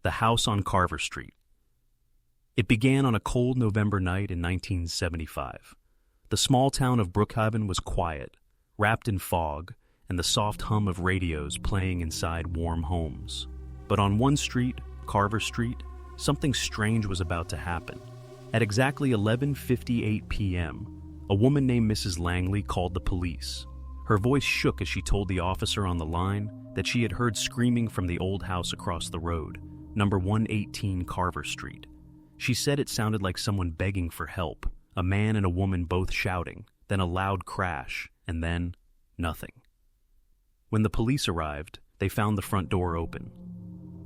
The House on Carver Street. It began on a cold November night in 1975. The small town of Brookhaven was quiet, wrapped in fog, and the soft hum of radios playing inside warm homes. But on one street, Carver Street, something strange was about to happen. At exactly 11:58 p.m., a woman named Mrs. Langley called the police. Her voice shook as she told the officer on the line that she had heard screaming from the old house across the road, number 118 Carver Street. She said it sounded like someone begging for help, a man and a woman both shouting, then a loud crash, and then nothing. When the police arrived, they found the front door open.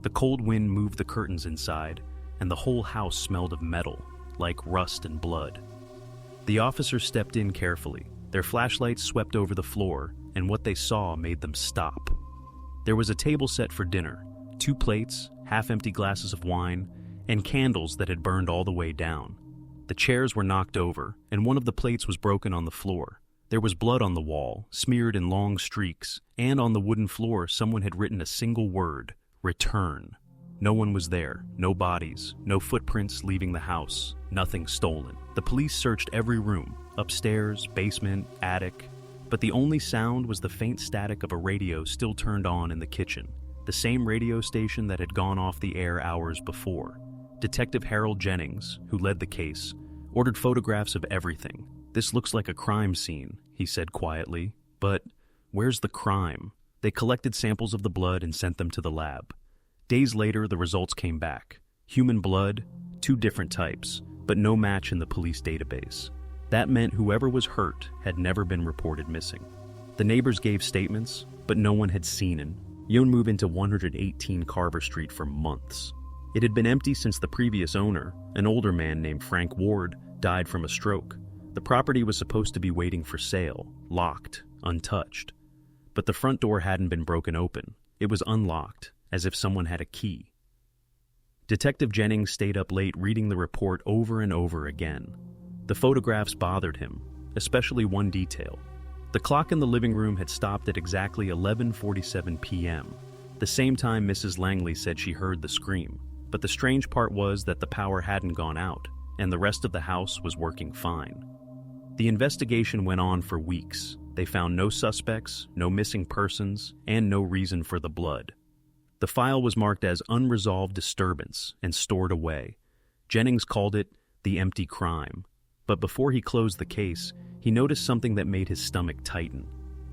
The cold wind moved the curtains inside, and the whole house smelled of metal, like rust and blood. The officers stepped in carefully. Their flashlights swept over the floor, and what they saw made them stop. There was a table set for dinner, 2 plates, half-empty glasses of wine, and candles that had burned all the way down. The chairs were knocked over, and one of the plates was broken on the floor. There was blood on the wall, smeared in long streaks, and on the wooden floor someone had written a single word, "Return." No one was there, no bodies, no footprints leaving the house, nothing stolen. The police searched every room, upstairs, basement, attic, but the only sound was the faint static of a radio still turned on in the kitchen, the same radio station that had gone off the air hours before. Detective Harold Jennings, who led the case, ordered photographs of everything. "This looks like a crime scene," he said quietly, "but where's the crime?" They collected samples of the blood and sent them to the lab. Days later, the results came back. Human blood, 2 different types, but no match in the police database. That meant whoever was hurt had never been reported missing. The neighbors gave statements, but no one had seen him. Yoon moved into 118 Carver Street for months. It had been empty since the previous owner, an older man named Frank Ward, died from a stroke. The property was supposed to be waiting for sale, locked, untouched. But the front door hadn't been broken open. It was unlocked, as if someone had a key. Detective Jennings stayed up late reading the report over and over again. The photographs bothered him, especially one detail. The clock in the living room had stopped at exactly 11:47 p.m., the same time Mrs. Langley said she heard the scream. But the strange part was that the power hadn't gone out, and the rest of the house was working fine. The investigation went on for weeks. They found no suspects, no missing persons, and no reason for the blood. The file was marked as unresolved disturbance and stored away. Jennings called it the empty crime. But before he closed the case, he noticed something that made his stomach tighten.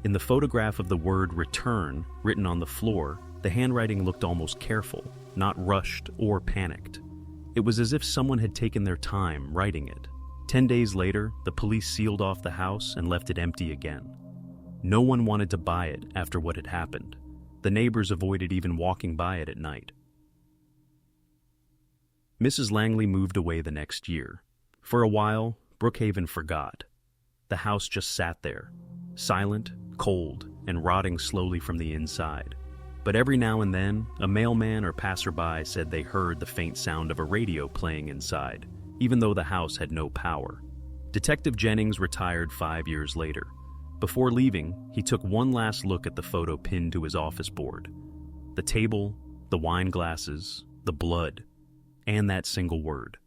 In the photograph of the word "return" written on the floor, the handwriting looked almost careful, not rushed or panicked. It was as if someone had taken their time writing it. 10 days later, the police sealed off the house and left it empty again. No one wanted to buy it after what had happened. The neighbors avoided even walking by it at night. Mrs. Langley moved away the next year. For a while, Brookhaven forgot. The house just sat there, silent, cold, and rotting slowly from the inside. But every now and then, a mailman or passerby said they heard the faint sound of a radio playing inside, even though the house had no power. Detective Jennings retired 5 years later. Before leaving, he took one last look at the photo pinned to his office board. The table, the wine glasses, the blood, and that single word.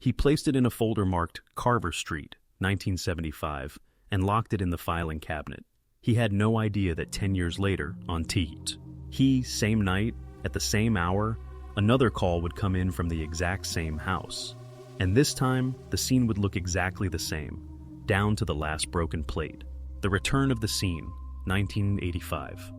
He placed it in a folder marked Carver Street, 1975, and locked it in the filing cabinet. He had no idea that 10 years later, on Teat, same night, at the same hour, another call would come in from the exact same house. And this time, the scene would look exactly the same, down to the last broken plate. The return of the scene, 1985.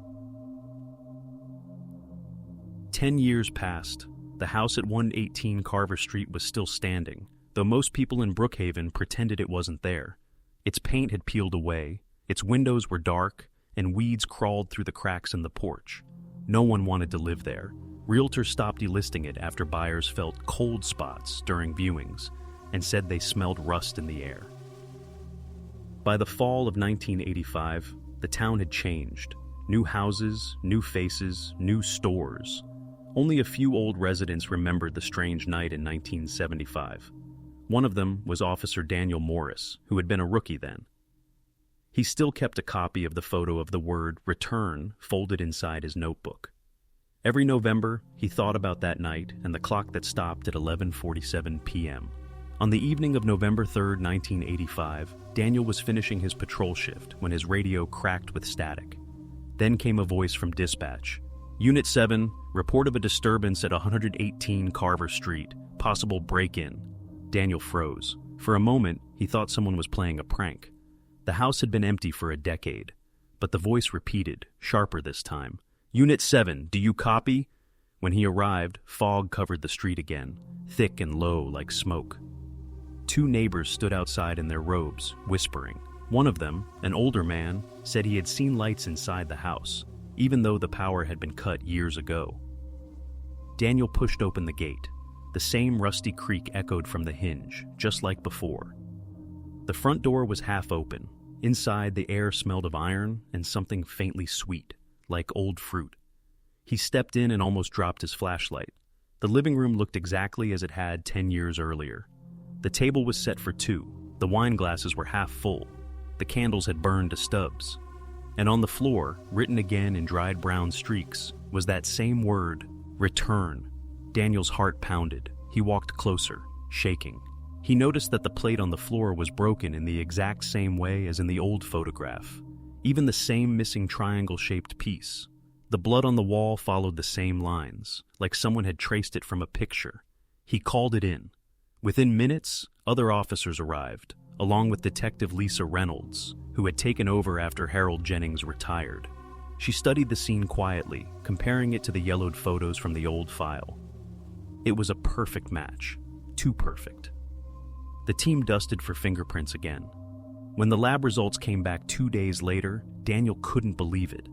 10 years passed. The house at 118 Carver Street was still standing, though most people in Brookhaven pretended it wasn't there. Its paint had peeled away, its windows were dark, and weeds crawled through the cracks in the porch. No one wanted to live there. Realtors stopped delisting it after buyers felt cold spots during viewings and said they smelled rust in the air. By the fall of 1985, the town had changed. New houses, new faces, new stores. Only a few old residents remembered the strange night in 1975. One of them was Officer Daniel Morris, who had been a rookie then. He still kept a copy of the photo of the word "return" folded inside his notebook. Every November, he thought about that night and the clock that stopped at 11:47 p.m. On the evening of November 3rd, 1985, Daniel was finishing his patrol shift when his radio cracked with static. Then came a voice from dispatch. Unit 7, report of a disturbance at 118 Carver Street, possible break-in. Daniel froze. For a moment, he thought someone was playing a prank. The house had been empty for a decade, but the voice repeated, sharper this time. Unit 7, do you copy? When he arrived, fog covered the street again, thick and low like smoke. Two neighbors stood outside in their robes, whispering. One of them, an older man, said he had seen lights inside the house, even though the power had been cut years ago. Daniel pushed open the gate. The same rusty creak echoed from the hinge, just like before. The front door was half open. Inside, the air smelled of iron and something faintly sweet, like old fruit. He stepped in and almost dropped his flashlight. The living room looked exactly as it had 10 years earlier. The table was set for two. The wine glasses were half full. The candles had burned to stubs. And on the floor, written again in dried brown streaks, was that same word, return. Daniel's heart pounded. He walked closer, shaking. He noticed that the plate on the floor was broken in the exact same way as in the old photograph. Even the same missing triangle-shaped piece. The blood on the wall followed the same lines, like someone had traced it from a picture. He called it in. Within minutes, other officers arrived, along with Detective Lisa Reynolds, who had taken over after Harold Jennings retired. She studied the scene quietly, comparing it to the yellowed photos from the old file. It was a perfect match. Too perfect. The team dusted for fingerprints again. When the lab results came back 2 days later, Daniel couldn't believe it.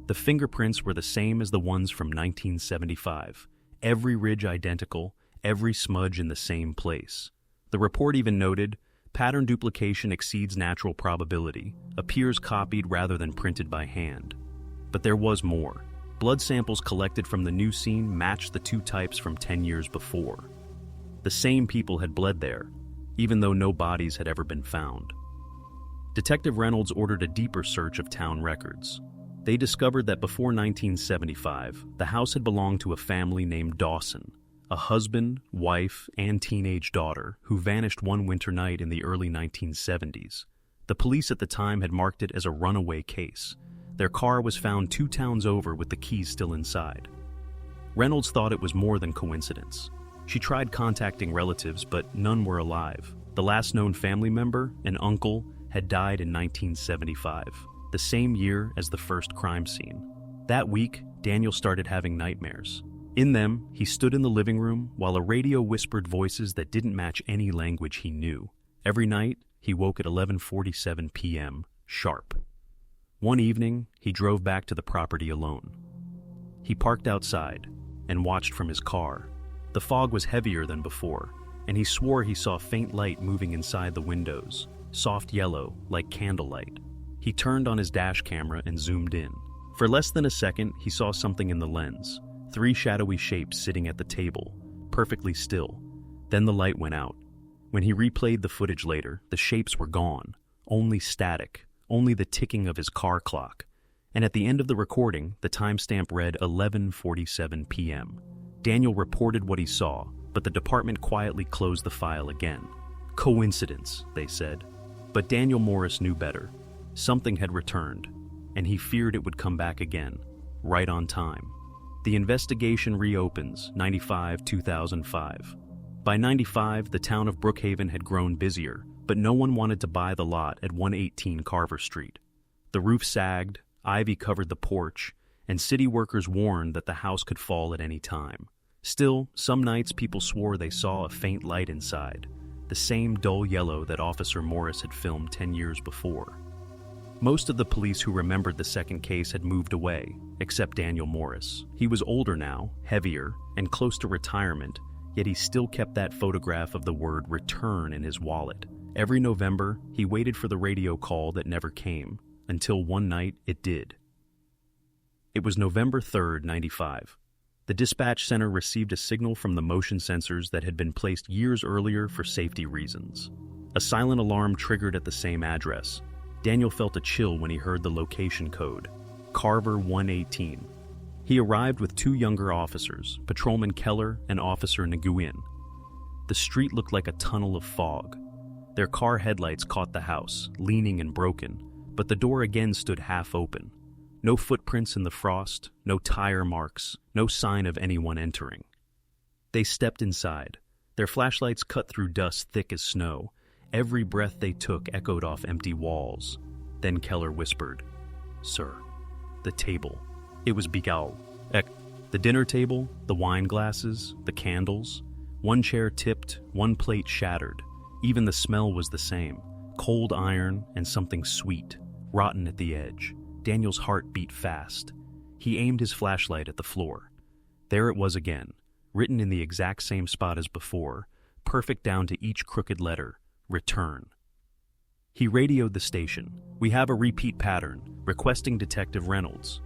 The fingerprints were the same as the ones from 1975. Every ridge identical, every smudge in the same place. The report even noted, pattern duplication exceeds natural probability, appears copied rather than printed by hand. But there was more. Blood samples collected from the new scene matched the two types from 10 years before. The same people had bled there, even though no bodies had ever been found. Detective Reynolds ordered a deeper search of town records. They discovered that before 1975, the house had belonged to a family named Dawson, a husband, wife, and teenage daughter who vanished one winter night in the early 1970s. The police at the time had marked it as a runaway case. Their car was found 2 towns over with the keys still inside. Reynolds thought it was more than coincidence. She tried contacting relatives, but none were alive. The last known family member, an uncle, had died in 1975, the same year as the first crime scene. That week, Daniel started having nightmares. In them, he stood in the living room while a radio whispered voices that didn't match any language he knew. Every night, he woke at 11:47 p.m., sharp. One evening, he drove back to the property alone. He parked outside and watched from his car. The fog was heavier than before, and he swore he saw faint light moving inside the windows, soft yellow like candlelight. He turned on his dash camera and zoomed in. For less than a second, he saw something in the lens. 3 shadowy shapes sitting at the table, perfectly still. Then the light went out. When he replayed the footage later, the shapes were gone, only static, only the ticking of his car clock. And at the end of the recording, the timestamp read 11:47 p.m. Daniel reported what he saw, but the department quietly closed the file again. Coincidence, they said. But Daniel Morris knew better. Something had returned, and he feared it would come back again, right on time. The investigation reopens, 95-2005. By 95, the town of Brookhaven had grown busier, but no one wanted to buy the lot at 118 Carver Street. The roof sagged, ivy covered the porch, and city workers warned that the house could fall at any time. Still, some nights people swore they saw a faint light inside, the same dull yellow that Officer Morris had filmed 10 years before. Most of the police who remembered the second case had moved away, except Daniel Morris. He was older now, heavier, and close to retirement, yet he still kept that photograph of the word return in his wallet. Every November, he waited for the radio call that never came, until one night it did. It was November 3rd, 95. The dispatch center received a signal from the motion sensors that had been placed years earlier for safety reasons. A silent alarm triggered at the same address. Daniel felt a chill when he heard the location code, Carver 118. He arrived with two younger officers, Patrolman Keller and Officer Nguyen. The street looked like a tunnel of fog. Their car headlights caught the house, leaning and broken, but the door again stood half open. No footprints in the frost, no tire marks, no sign of anyone entering. They stepped inside. Their flashlights cut through dust thick as snow. Every breath they took echoed off empty walls. Then Keller whispered, "Sir, the table." It was Bigal. The dinner table, the wine glasses, the candles. One chair tipped, one plate shattered. Even the smell was the same. Cold iron and something sweet, rotten at the edge. Daniel's heart beat fast. He aimed his flashlight at the floor. There it was again, written in the exact same spot as before, perfect down to each crooked letter, "Return." He radioed the station. "We have a repeat pattern, requesting Detective Reynolds."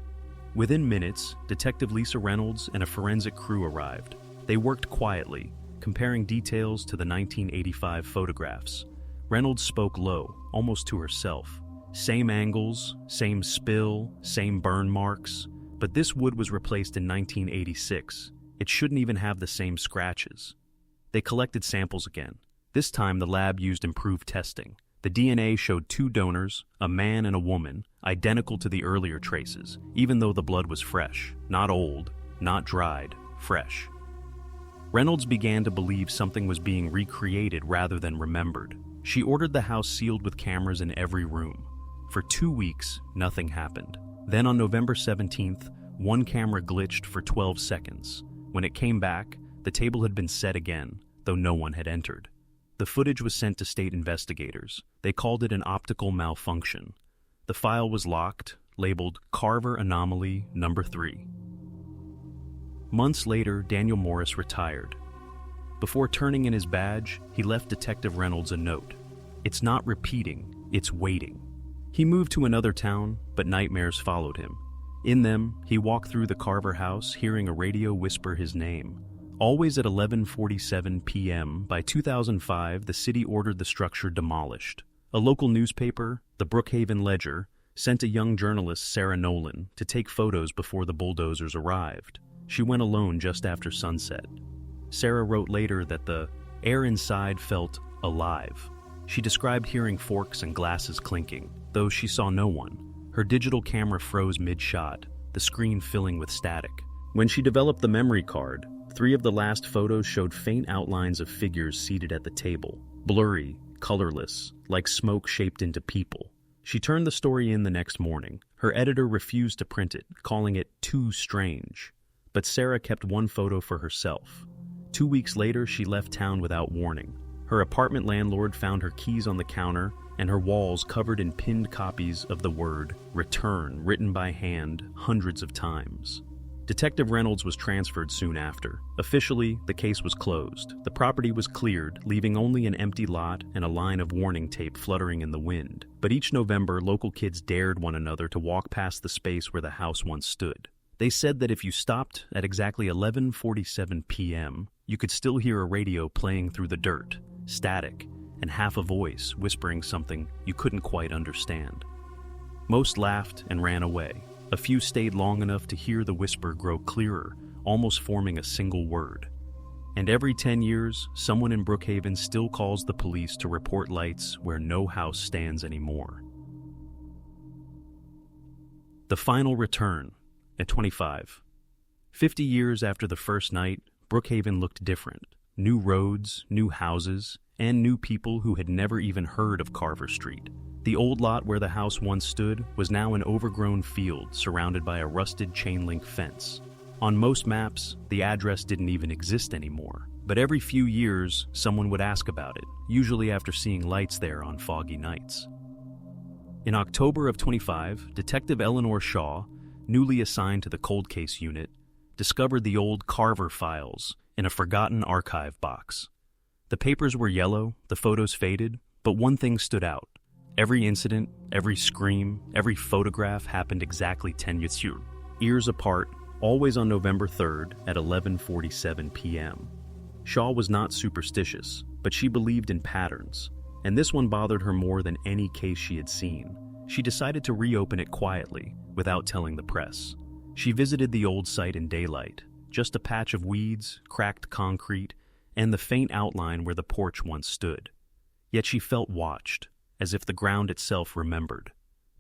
Within minutes, Detective Lisa Reynolds and a forensic crew arrived. They worked quietly, comparing details to the 1985 photographs. Reynolds spoke low, almost to herself. Same angles, same spill, same burn marks, but this wood was replaced in 1986. It shouldn't even have the same scratches. They collected samples again. This time the lab used improved testing. The DNA showed two donors, a man and a woman, identical to the earlier traces, even though the blood was fresh, not old, not dried, fresh. Reynolds began to believe something was being recreated rather than remembered. She ordered the house sealed with cameras in every room. For 2 weeks, nothing happened. Then on November 17th, one camera glitched for 12 seconds. When it came back, the table had been set again, though no one had entered. The footage was sent to state investigators. They called it an optical malfunction. The file was locked, labeled Carver Anomaly Number 3. Months later, Daniel Morris retired. Before turning in his badge, he left Detective Reynolds a note. "It's not repeating, it's waiting." He moved to another town, but nightmares followed him. In them, he walked through the Carver house, hearing a radio whisper his name. Always at 11:47 p.m., by 2005, the city ordered the structure demolished. A local newspaper, the Brookhaven Ledger, sent a young journalist, Sarah Nolan, to take photos before the bulldozers arrived. She went alone just after sunset. Sarah wrote later that the air inside felt alive. She described hearing forks and glasses clinking, though she saw no one. Her digital camera froze mid-shot, the screen filling with static. When she developed the memory card, 3 of the last photos showed faint outlines of figures seated at the table, blurry, colorless, like smoke shaped into people. She turned the story in the next morning. Her editor refused to print it, calling it too strange. But Sarah kept one photo for herself. 2 weeks later, she left town without warning. Her apartment landlord found her keys on the counter and her walls covered in pinned copies of the word "return" written by hand hundreds of times. Detective Reynolds was transferred soon after. Officially, the case was closed. The property was cleared, leaving only an empty lot and a line of warning tape fluttering in the wind. But each November, local kids dared one another to walk past the space where the house once stood. They said that if you stopped at exactly 11:47 p.m., you could still hear a radio playing through the dirt, static, and half a voice whispering something you couldn't quite understand. Most laughed and ran away. A few stayed long enough to hear the whisper grow clearer, almost forming a single word. And every 10 years, someone in Brookhaven still calls the police to report lights where no house stands anymore. The final return, at 25. 50 years after the first night, Brookhaven looked different. New roads, new houses, and new people who had never even heard of Carver Street. The old lot where the house once stood was now an overgrown field surrounded by a rusted chain-link fence. On most maps, the address didn't even exist anymore. But every few years, someone would ask about it, usually after seeing lights there on foggy nights. In October of 25, Detective Eleanor Shaw, newly assigned to the cold case unit, discovered the old Carver files in a forgotten archive box. The papers were yellow, the photos faded, but one thing stood out. Every incident, every scream, every photograph happened exactly 10 years apart, always on November 3rd at 11:47 p.m. Shaw was not superstitious, but she believed in patterns, and this one bothered her more than any case she had seen. She decided to reopen it quietly, without telling the press. She visited the old site in daylight, just a patch of weeds, cracked concrete, and the faint outline where the porch once stood. Yet she felt watched, as if the ground itself remembered.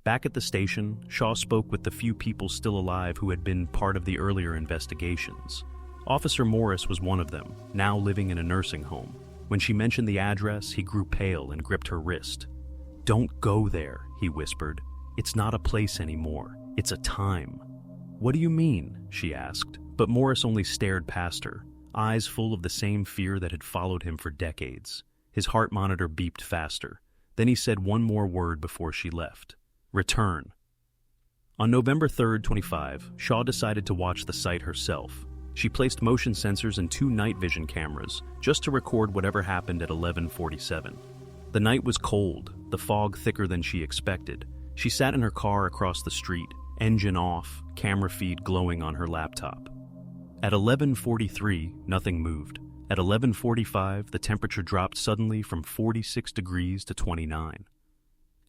Back at the station, Shaw spoke with the few people still alive who had been part of the earlier investigations. Officer Morris was one of them, now living in a nursing home. When she mentioned the address, he grew pale and gripped her wrist. "Don't go there," he whispered. "It's not a place anymore. It's a time." "What do you mean?" she asked, but Morris only stared past her, eyes full of the same fear that had followed him for decades. His heart monitor beeped faster. Then he said one more word before she left. "Return." On November 3rd, 25, Shaw decided to watch the site herself. She placed motion sensors and 2 night vision cameras just to record whatever happened at 11:47. The night was cold, the fog thicker than she expected. She sat in her car across the street, engine off, camera feed glowing on her laptop. At 11:43, nothing moved. At 11:45, the temperature dropped suddenly from 46 degrees to 29.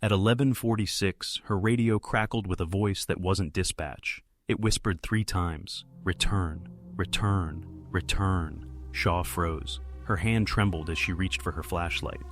At 11:46, her radio crackled with a voice that wasn't dispatch. It whispered 3 times, "Return, return, return." Shaw froze. Her hand trembled as she reached for her flashlight.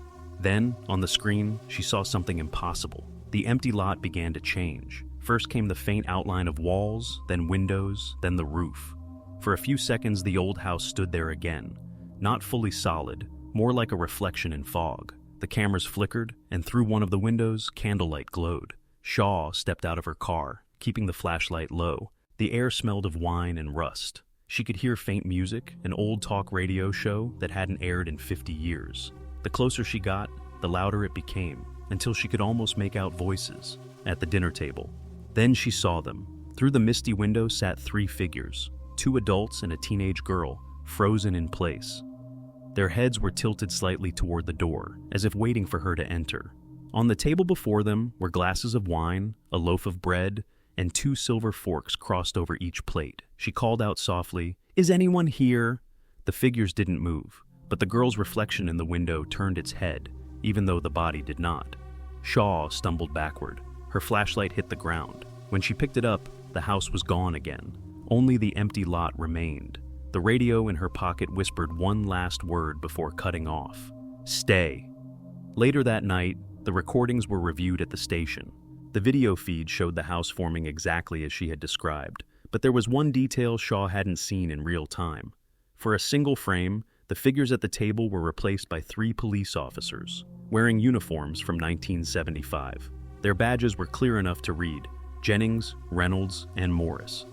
Then, on the screen, she saw something impossible. The empty lot began to change. First came the faint outline of walls, then windows, then the roof. For a few seconds, the old house stood there again. Not fully solid, more like a reflection in fog. The cameras flickered, and through one of the windows, candlelight glowed. Shaw stepped out of her car, keeping the flashlight low. The air smelled of wine and rust. She could hear faint music, an old talk radio show that hadn't aired in 50 years. The closer she got, the louder it became, until she could almost make out voices at the dinner table. Then she saw them. Through the misty window sat 3 figures, 2 adults and a teenage girl, frozen in place. Their heads were tilted slightly toward the door, as if waiting for her to enter. On the table before them were glasses of wine, a loaf of bread, and 2 silver forks crossed over each plate. She called out softly, "Is anyone here?" The figures didn't move, but the girl's reflection in the window turned its head, even though the body did not. Shaw stumbled backward. Her flashlight hit the ground. When she picked it up, the house was gone again. Only the empty lot remained. The radio in her pocket whispered one last word before cutting off. "Stay." Later that night, the recordings were reviewed at the station. The video feed showed the house forming exactly as she had described, but there was one detail Shaw hadn't seen in real time. For a single frame, the figures at the table were replaced by 3 police officers, wearing uniforms from 1975. Their badges were clear enough to read: Jennings, Reynolds, and Morris.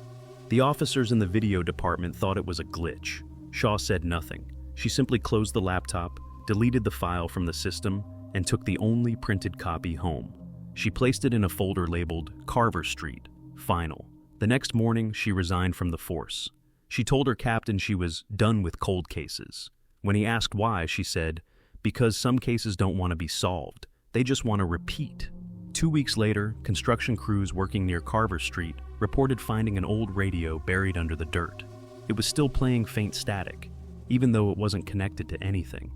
The officers in the video department thought it was a glitch. Shaw said nothing. She simply closed the laptop, deleted the file from the system, and took the only printed copy home. She placed it in a folder labeled Carver Street, Final. The next morning, she resigned from the force. She told her captain she was done with cold cases. When he asked why, she said, "Because some cases don't want to be solved. They just want to repeat." 2 weeks later, construction crews working near Carver Street reported finding an old radio buried under the dirt. It was still playing faint static, even though it wasn't connected to anything.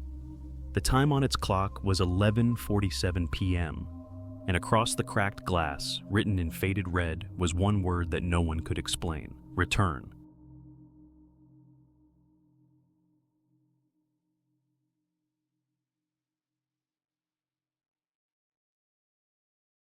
The time on its clock was 11:47 p.m., and across the cracked glass, written in faded red, was one word that no one could explain: return.